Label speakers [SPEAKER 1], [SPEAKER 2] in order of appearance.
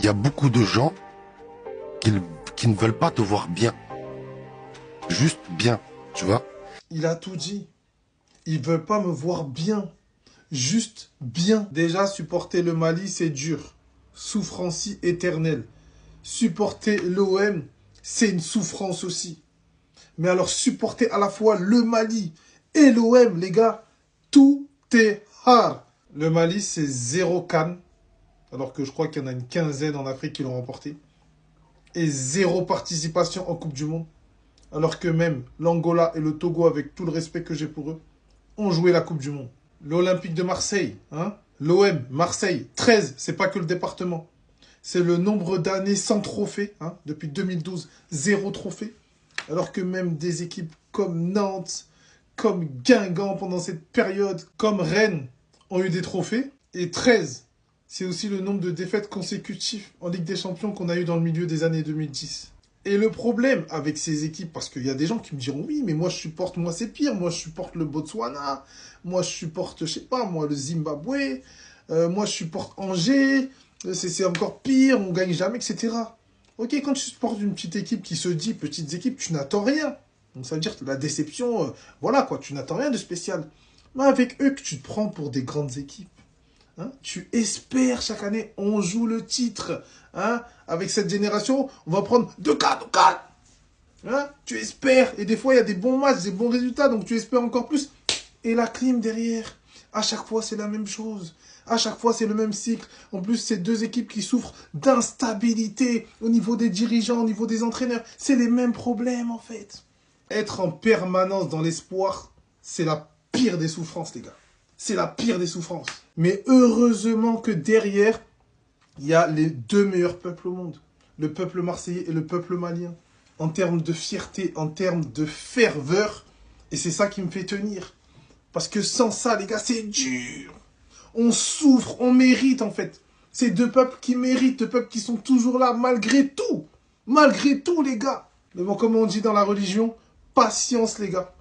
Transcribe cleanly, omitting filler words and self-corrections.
[SPEAKER 1] Il y a beaucoup de gens qui ne veulent pas te voir bien. Juste bien, tu vois.
[SPEAKER 2] Il a tout dit. Ils veulent pas me voir bien. Juste bien. Déjà, supporter le Mali, c'est dur. Souffrance éternelle. Supporter l'OM, c'est une souffrance aussi. Mais alors, supporter à la fois le Mali et l'OM, les gars, tout est hard. Le Mali, c'est 0 CAN. Alors que je crois qu'il y en a une quinzaine en Afrique qui l'ont remporté. Et 0 participation en Coupe du Monde. Alors que même l'Angola et le Togo, avec tout le respect que j'ai pour eux, ont joué la Coupe du Monde. L'Olympique de Marseille, hein, l'OM, Marseille, 13, c'est pas que le département. C'est le nombre d'années sans trophée, hein, depuis 2012, 0 trophée. Alors que même des équipes comme Nantes, comme Guingamp pendant cette période, comme Rennes, ont eu des trophées. Et 13, c'est aussi le nombre de défaites consécutives en Ligue des Champions qu'on a eu dans le milieu des années 2010. Et le problème avec ces équipes, parce qu'il y a des gens qui me diront, oui, mais moi je supporte, moi c'est pire, moi je supporte le Botswana, moi je supporte, je sais pas, moi le Zimbabwe, moi je supporte Angers, c'est encore pire, on gagne jamais, etc. Ok, quand tu supportes une petite équipe qui se dit petites équipes, tu n'attends rien. Donc ça veut dire que la déception, voilà quoi, tu n'attends rien de spécial. Mais avec eux que tu te prends pour des grandes équipes. Hein, tu espères chaque année, on joue le titre. Hein, avec cette génération, on va prendre 2-4, 2-4. Hein, tu espères. Et des fois, il y a des bons matchs, des bons résultats. Donc, tu espères encore plus. Et la clim derrière. À chaque fois, c'est la même chose. À chaque fois, c'est le même cycle. En plus, c'est deux équipes qui souffrent d'instabilité au niveau des dirigeants, au niveau des entraîneurs. C'est les mêmes problèmes, en fait. Être en permanence dans l'espoir, c'est la pire des souffrances, les gars. C'est la pire des souffrances. Mais heureusement que derrière, il y a les deux meilleurs peuples au monde. Le peuple marseillais et le peuple malien. En termes de fierté, en termes de ferveur. Et c'est ça qui me fait tenir. Parce que sans ça, les gars, c'est dur. On souffre, on mérite en fait. C'est deux peuples qui méritent, deux peuples qui sont toujours là malgré tout. Malgré tout, les gars. Mais bon, comme on dit dans la religion, patience, les gars.